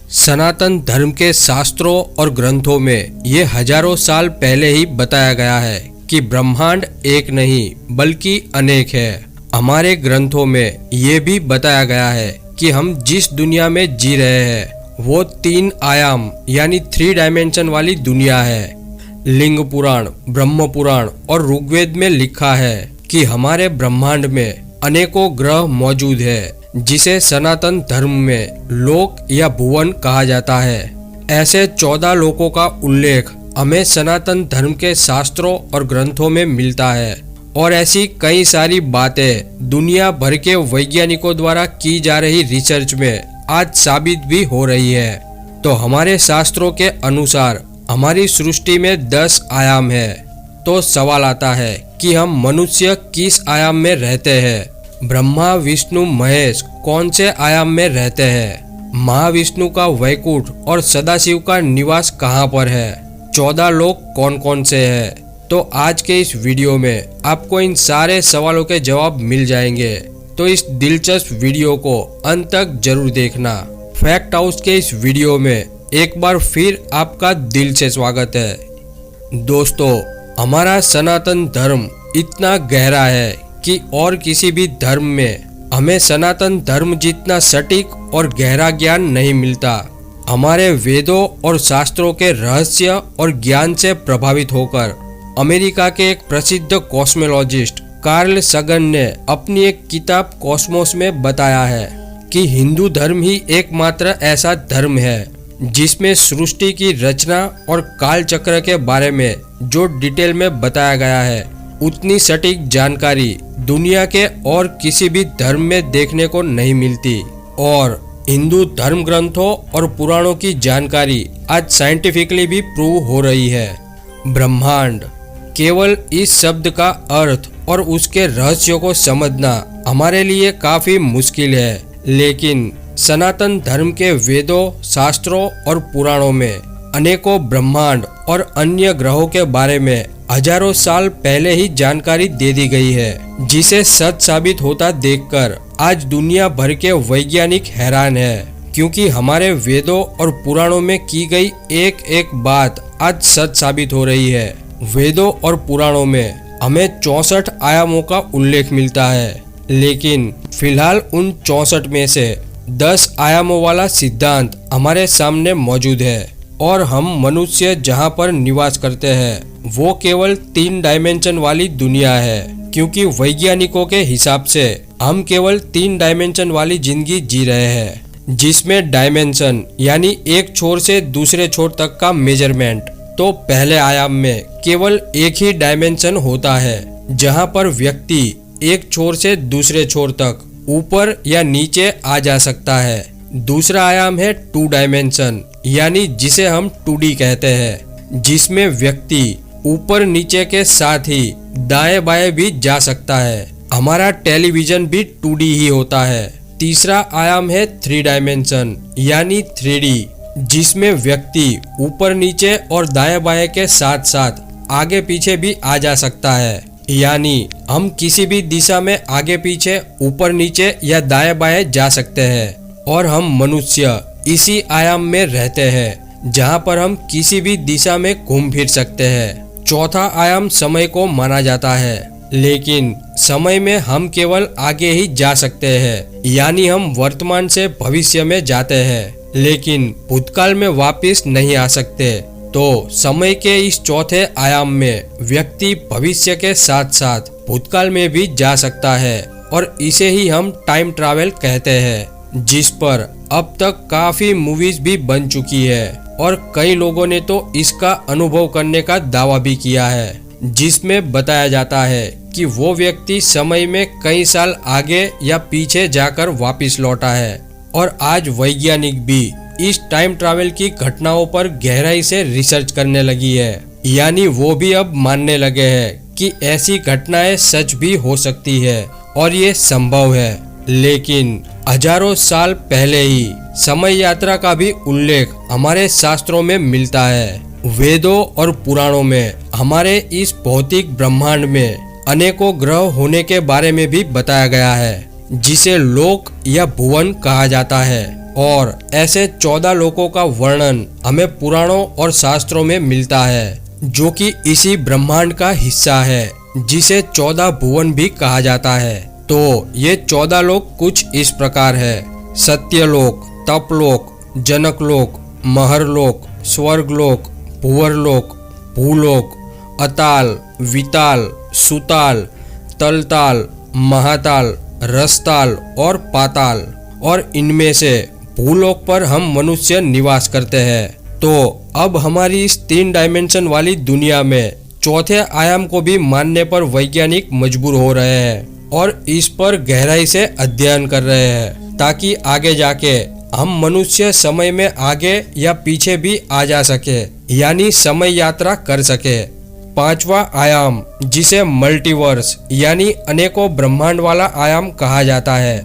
सनातन धर्म के शास्त्रों और ग्रंथों में ये हजारों साल पहले ही बताया गया है कि ब्रह्मांड एक नहीं बल्कि अनेक है। हमारे ग्रंथों में ये भी बताया गया है कि हम जिस दुनिया में जी रहे हैं वो 3 आयाम यानी 3 डायमेंशन वाली दुनिया है। लिंग पुराण, ब्रह्म पुराण और ऋग्वेद में लिखा है कि हमारे ब्रह्मांड में अनेकों ग्रह मौजूद है जिसे सनातन धर्म में लोक या भुवन कहा जाता है। ऐसे 14 लोकों का उल्लेख हमें सनातन धर्म के शास्त्रों और ग्रंथों में मिलता है और ऐसी कई सारी बातें दुनिया भर के वैज्ञानिकों द्वारा की जा रही रिसर्च में आज साबित भी हो रही है। तो हमारे शास्त्रों के अनुसार हमारी सृष्टि में 10 आयाम है। तो सवाल आता है कि हम मनुष्य किस आयाम में रहते हैं? ब्रह्मा, विष्णु, महेश कौन से आयाम में रहते हैं? महाविष्णु का वैकुंठ और सदाशिव का निवास कहाँ पर है? 14 लोक कौन कौन से हैं? तो आज के इस वीडियो में आपको इन सारे सवालों के जवाब मिल जाएंगे। तो इस दिलचस्प वीडियो को अंत तक जरूर देखना। फैक्ट हाउस के इस वीडियो में एक बार फिर आपका दिल से स्वागत है। दोस्तों, हमारा सनातन धर्म इतना गहरा है कि और किसी भी धर्म में हमें सनातन धर्म जितना सटीक और गहरा ज्ञान नहीं मिलता। हमारे वेदों और शास्त्रों के रहस्य और ज्ञान से प्रभावित होकर अमेरिका के एक प्रसिद्ध कॉस्मोलॉजिस्ट कार्ल सगन ने अपनी एक किताब कॉस्मोस में बताया है कि हिंदू धर्म ही एकमात्र ऐसा धर्म है जिसमें सृष्टि की रचना और काल चक्र के बारे में जो डिटेल में बताया गया है उतनी सटीक जानकारी दुनिया के और किसी भी धर्म में देखने को नहीं मिलती। और हिंदू धर्म ग्रंथों और पुराणों की जानकारी आज साइंटिफिकली भी प्रूव हो रही है। ब्रह्मांड, केवल इस शब्द का अर्थ और उसके रहस्यों को समझना हमारे लिए काफी मुश्किल है, लेकिन सनातन धर्म के वेदों, शास्त्रों और पुराणों में अनेकों ब्रह्मांड और अन्य ग्रहों के बारे में हजारों साल पहले ही जानकारी दे दी गई है, जिसे सच साबित होता देखकर आज दुनिया भर के वैज्ञानिक हैरान है, क्योंकि हमारे वेदों और पुराणों में की गई एक एक बात आज सच साबित हो रही है। वेदों और पुराणों में हमें 64 आयामों का उल्लेख मिलता है, लेकिन फिलहाल उन 64 में से 10 आयामों वाला सिद्धांत हमारे सामने मौजूद है और हम मनुष्य जहां पर निवास करते हैं वो केवल 3 डायमेंशन वाली दुनिया है, क्योंकि वैज्ञानिकों के हिसाब से हम केवल 3 डायमेंशन वाली जिंदगी जी रहे हैं, जिसमें डायमेंशन यानी एक छोर से दूसरे छोर तक का मेजरमेंट। तो पहले आयाम में केवल एक ही डायमेंशन होता है जहां पर व्यक्ति एक छोर से दूसरे छोर तक ऊपर या नीचे आ जा सकता है। दूसरा आयाम है 2 डायमेंशन यानी जिसे हम 2D कहते हैं, जिसमें व्यक्ति ऊपर नीचे के साथ ही दाएं बाएं भी जा सकता है। हमारा टेलीविजन भी 2D ही होता है। तीसरा आयाम है 3 डायमेंशन यानी 3D, जिसमें व्यक्ति ऊपर नीचे और दाएं बाएं के साथ साथ आगे पीछे भी आ जा सकता है, यानी हम किसी भी दिशा में आगे पीछे, ऊपर नीचे या दाएं बाएं जा सकते हैं। और हम मनुष्य इसी आयाम में रहते हैं जहां पर हम किसी भी दिशा में घूम फिर सकते हैं। चौथा आयाम समय को माना जाता है, लेकिन समय में हम केवल आगे ही जा सकते हैं, यानी हम वर्तमान से भविष्य में जाते हैं, लेकिन भूतकाल में वापस नहीं आ सकते। तो समय के इस चौथे आयाम में व्यक्ति भविष्य के साथ साथ भूतकाल में भी जा सकता है और इसे ही हम टाइम ट्रैवल कहते हैं, जिस पर अब तक काफी मूवीज भी बन चुकी है और कई लोगों ने तो इसका अनुभव करने का दावा भी किया है, जिसमें बताया जाता है कि वो व्यक्ति समय में कई साल आगे या पीछे जाकर वापस लौटा है। और आज वैज्ञानिक भी इस टाइम ट्रैवल की घटनाओं पर गहराई से रिसर्च करने लगी है, यानी वो भी अब मानने लगे हैं कि ऐसी घटनाएं सच भी हो सकती है और ये संभव है। लेकिन हजारों साल पहले ही समय यात्रा का भी उल्लेख हमारे शास्त्रों में मिलता है। वेदों और पुराणों में हमारे इस भौतिक ब्रह्मांड में अनेकों ग्रह होने के बारे में भी बताया गया है, जिसे लोक या भुवन कहा जाता है। और ऐसे 14 लोकों का वर्णन हमें पुराणों और शास्त्रों में मिलता है, जो कि इसी ब्रह्मांड का हिस्सा है, जिसे 14 भुवन भी कहा जाता है। तो ये 14 लोक कुछ इस प्रकार है: सत्यलोक, तपलोक, जनकलोक, महरलोक, स्वर्गलोक, भुवरलोक, भूलोक, अताल, विताल, सुताल, तलताल, महाताल, रसताल और पाताल। और इनमें से भूलोक पर हम मनुष्य निवास करते हैं। तो अब हमारी इस 3 डायमेंशन वाली दुनिया में चौथे आयाम को भी मानने पर वैज्ञानिक मजबूर हो रहे हैं और इस पर गहराई से अध्ययन कर रहे हैं, ताकि आगे जाके हम मनुष्य समय में आगे या पीछे भी आ जा सके, यानी समय यात्रा कर सके। 5वां आयाम, जिसे मल्टीवर्स यानी अनेकों ब्रह्मांड वाला आयाम कहा जाता है,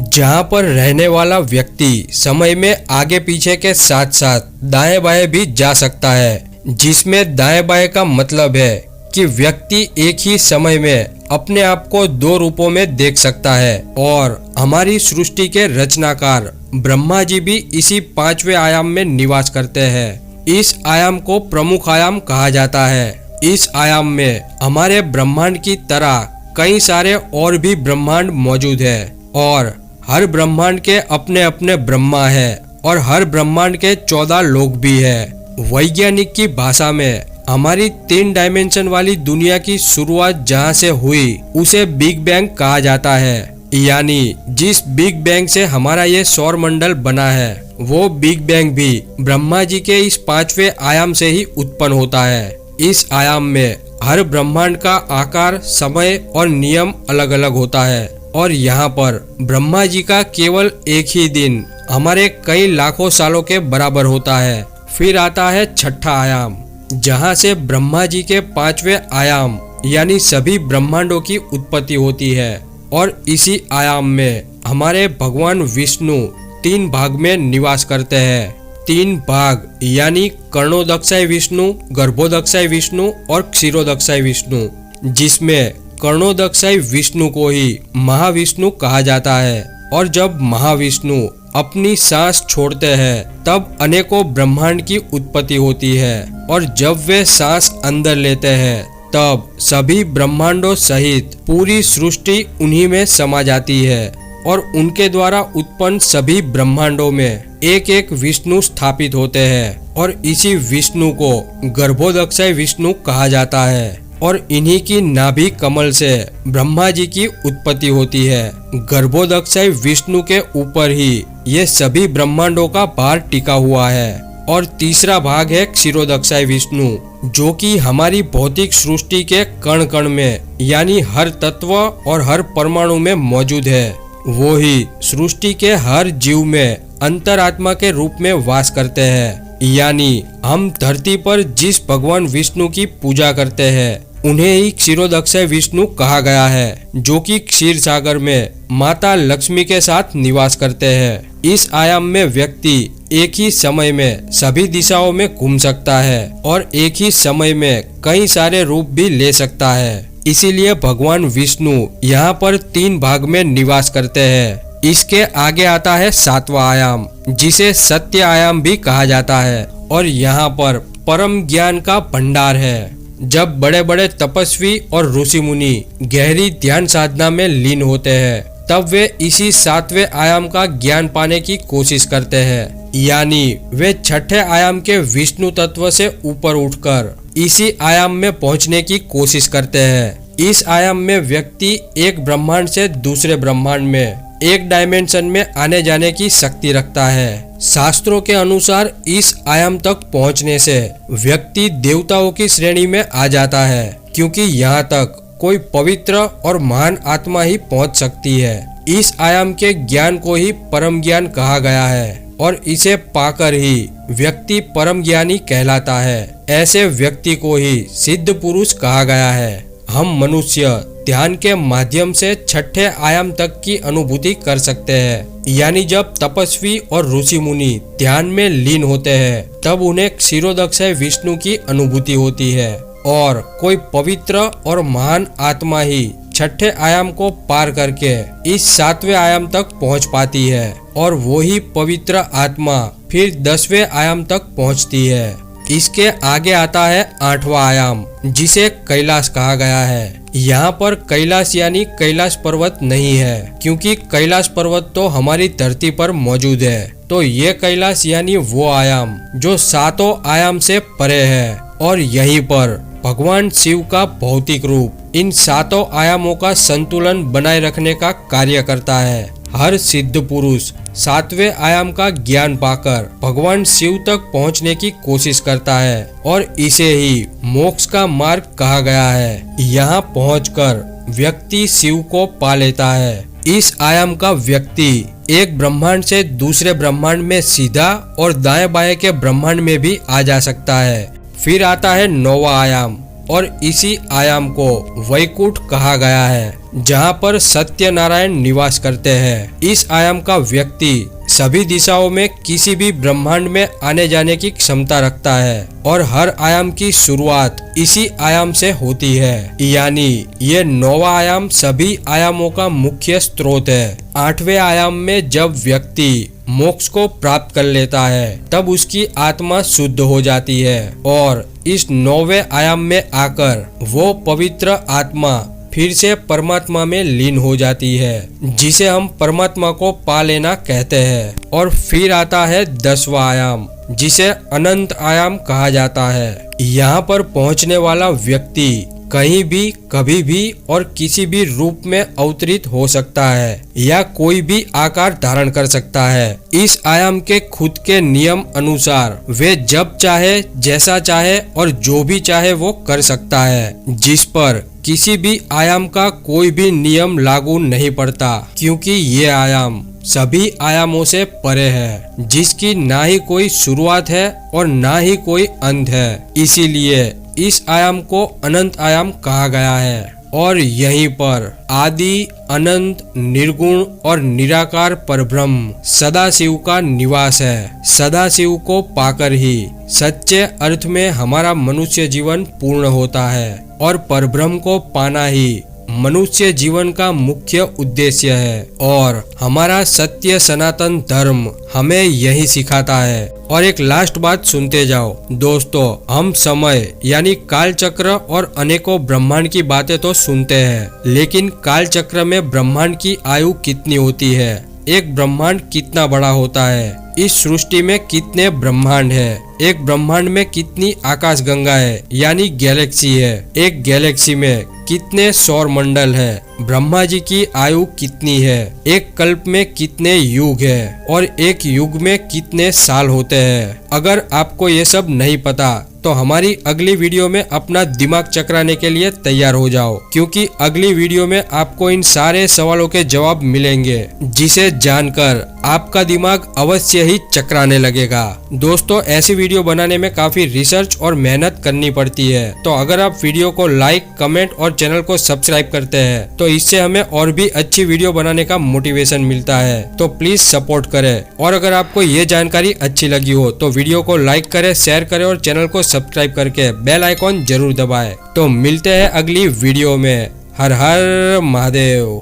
जहाँ पर रहने वाला व्यक्ति समय में आगे पीछे के साथ साथ दाएं बाएं भी जा सकता है, जिसमें दाएं बाएं का मतलब है कि व्यक्ति एक ही समय में अपने आप को 2 रूपों में देख सकता है। और हमारी सृष्टि के रचनाकार ब्रह्मा जी भी इसी 5वें आयाम में निवास करते हैं। इस आयाम को प्रमुख आयाम कहा जाता है। इस आयाम में हमारे ब्रह्मांड की तरह कई सारे और भी ब्रह्मांड मौजूद है और हर ब्रह्मांड के अपने अपने ब्रह्मा है और हर ब्रह्मांड के 14 लोक भी है। वैज्ञानिक की भाषा में हमारी 3 डायमेंशन वाली दुनिया की शुरुआत जहाँ से हुई उसे बिग बैंग कहा जाता है, यानी जिस बिग बैंग से हमारा ये सौर मंडल बना है, वो बिग बैंग भी ब्रह्मा जी के इस 5वें आयाम से ही उत्पन्न होता है। इस आयाम में हर ब्रह्मांड का आकार, समय और नियम अलग अलग होता है और यहाँ पर ब्रह्मा जी का केवल एक ही दिन हमारे कई लाखों सालों के बराबर होता है। फिर आता है 6ठा आयाम, जहाँ से ब्रह्मा जी के 5वें आयाम यानी सभी ब्रह्मांडों की उत्पत्ति होती है। और इसी आयाम में हमारे भगवान विष्णु 3 भाग में निवास करते हैं। 3 भाग यानी कर्णोदक्षाय विष्णु, गर्भोदक्षाय विष्णु और क्षीरोदक्षाय विष्णु, जिसमें कर्णोदक्षाय विष्णु को ही महाविष्णु कहा जाता है। और जब महाविष्णु अपनी सांस छोड़ते हैं तब अनेकों ब्रह्मांड की उत्पत्ति होती है और जब वे सांस अंदर लेते हैं तब सभी ब्रह्मांडों सहित पूरी सृष्टि उन्हीं में समा जाती है और उनके द्वारा उत्पन्न सभी ब्रह्मांडों में एक एक विष्णु स्थापित होते हैं और इसी विष्णु को गर्भोदक्षाय विष्णु कहा जाता है। और इन्हीं की नाभि कमल से ब्रह्मा जी की उत्पत्ति होती है। गर्भोदक्षाय विष्णु के ऊपर ही ये सभी ब्रह्मांडों का भार टिका हुआ है। और तीसरा भाग है क्षीरोदक्षाय विष्णु, जो कि हमारी भौतिक सृष्टि के कण कण में यानी हर तत्व और हर परमाणु में मौजूद है। वो ही सृष्टि के हर जीव में अंतरात्मा के रूप में वास करते हैं। यानी हम धरती पर जिस भगवान विष्णु की पूजा करते हैं उन्हें ही क्षीरोदक्षाय विष्णु कहा गया है, जो कि क्षीर सागर में माता लक्ष्मी के साथ निवास करते हैं। इस आयाम में व्यक्ति एक ही समय में सभी दिशाओं में घूम सकता है और एक ही समय में कई सारे रूप भी ले सकता है। इसीलिए भगवान विष्णु यहाँ पर 3 भाग में निवास करते हैं। इसके आगे आता है 7वां आयाम, जिसे सत्य आयाम भी कहा जाता है और यहाँ पर परम ज्ञान का भंडार है। जब बड़े बड़े तपस्वी और ऋषि मुनि गहरी ध्यान साधना में लीन होते हैं तब वे इसी 7वें आयाम का ज्ञान पाने की कोशिश करते हैं, यानी वे 6ठे आयाम के विष्णु तत्व से ऊपर उठकर इसी आयाम में पहुंचने की कोशिश करते हैं। इस आयाम में व्यक्ति एक ब्रह्मांड से दूसरे ब्रह्मांड में एक डायमेंशन में आने जाने की शक्ति रखता है। शास्त्रों के अनुसार इस आयाम तक पहुंचने से व्यक्ति देवताओं की श्रेणी में आ जाता है, क्योंकि यहाँ तक कोई पवित्र और महान आत्मा ही पहुंच सकती है। इस आयाम के ज्ञान को ही परम ज्ञान कहा गया है और इसे पाकर ही व्यक्ति परम ज्ञानी कहलाता है। ऐसे व्यक्ति को ही सिद्ध पुरुष कहा गया है। हम मनुष्य ध्यान के माध्यम से 6ठे आयाम तक की अनुभूति कर सकते हैं, यानी जब तपस्वी और ऋषि मुनि ध्यान में लीन होते हैं तब उन्हें क्षीरोदक्षाय विष्णु की अनुभूति होती है और कोई पवित्र और महान आत्मा ही छठे आयाम को पार करके इस 7वें आयाम तक पहुंच पाती है और वही पवित्र आत्मा फिर 10वें आयाम तक पहुंचती है। इसके आगे आता है 8वां आयाम, जिसे कैलाश कहा गया है। यहाँ पर कैलाश यानी कैलाश पर्वत नहीं है, क्योंकि कैलाश पर्वत तो हमारी धरती पर मौजूद है। तो ये कैलाश यानी वो आयाम जो 7 आयाम से परे है और यहीं पर भगवान शिव का भौतिक रूप इन 7 आयामों का संतुलन बनाए रखने का कार्य करता है। हर सिद्ध पुरुष 7वें आयाम का ज्ञान पाकर भगवान शिव तक पहुंचने की कोशिश करता है और इसे ही मोक्ष का मार्ग कहा गया है। यहाँ पहुंचकर व्यक्ति शिव को पा लेता है। इस आयाम का व्यक्ति एक ब्रह्मांड से दूसरे ब्रह्मांड में सीधा और दाएं बाएं के ब्रह्मांड में भी आ जा सकता है। फिर आता है 9वां आयाम और इसी आयाम को वैकुंठ कहा गया है, जहाँ पर सत्यनारायण निवास करते हैं। इस आयाम का व्यक्ति सभी दिशाओं में किसी भी ब्रह्मांड में आने जाने की क्षमता रखता है और हर आयाम की शुरुआत इसी आयाम से होती है। यानी ये 9वां आयाम सभी आयामों का मुख्य स्रोत है। 8वें आयाम में जब व्यक्ति मोक्ष को प्राप्त कर लेता है तब उसकी आत्मा शुद्ध हो जाती है और इस 9वें आयाम में आकर वो पवित्र आत्मा फिर से परमात्मा में लीन हो जाती है, जिसे हम परमात्मा को पा लेना कहते हैं। और फिर आता है 10वां आयाम, जिसे अनंत आयाम कहा जाता है। यहाँ पर पहुँचने वाला व्यक्ति कहीं भी कभी भी और किसी भी रूप में अवतरित हो सकता है या कोई भी आकार धारण कर सकता है। इस आयाम के खुद के नियम अनुसार वे जब चाहे, जैसा चाहे और जो भी चाहे वो कर सकता है, जिस पर किसी भी आयाम का कोई भी नियम लागू नहीं पड़ता, क्योंकि ये आयाम सभी आयामों से परे है, जिसकी ना ही कोई शुरुआत है और ना ही कोई अंत है। इसीलिए इस आयाम को अनंत आयाम कहा गया है और यहीं पर आदि, अनंत, निर्गुण और निराकार परब्रह्म सदाशिव का निवास है। सदाशिव को पाकर ही सच्चे अर्थ में हमारा मनुष्य जीवन पूर्ण होता है और परब्रह्म को पाना ही मनुष्य जीवन का मुख्य उद्देश्य है और हमारा सत्य सनातन धर्म हमें यही सिखाता है। और एक लास्ट बात सुनते जाओ दोस्तों, हम समय यानी काल चक्र और अनेकों ब्रह्मांड की बातें तो सुनते हैं, लेकिन काल चक्र में ब्रह्मांड की आयु कितनी होती है, एक ब्रह्मांड कितना बड़ा होता है, इस सृष्टि में कितने ब्रह्मांड है, एक ब्रह्मांड में कितनी आकाश गंगा है यानी गैलेक्सी है, एक गैलेक्सी में कितने सौर मंडल है, ब्रह्मा जी की आयु कितनी है, एक कल्प में कितने युग है और एक युग में कितने साल होते हैं। अगर आपको ये सब नहीं पता तो हमारी अगली वीडियो में अपना दिमाग चकराने के लिए तैयार हो जाओ, क्योंकि अगली वीडियो में आपको इन सारे सवालों के जवाब मिलेंगे, जिसे जानकर आपका दिमाग अवश्य ही चकराने लगेगा। दोस्तों, ऐसी वीडियो बनाने में काफी रिसर्च और मेहनत करनी पड़ती है, तो अगर आप वीडियो को लाइक, कमेंट और चैनल को सब्सक्राइब करते हैं तो इससे हमें और भी अच्छी वीडियो बनाने का मोटिवेशन मिलता है। तो प्लीज सपोर्ट करें और अगर आपको ये जानकारी अच्छी लगी हो तो वीडियो को लाइक करें, शेयर करें और चैनल को सब्सक्राइब करके बेल आइकॉन जरूर दबाएं। तो मिलते हैं अगली वीडियो में। हर हर महादेव।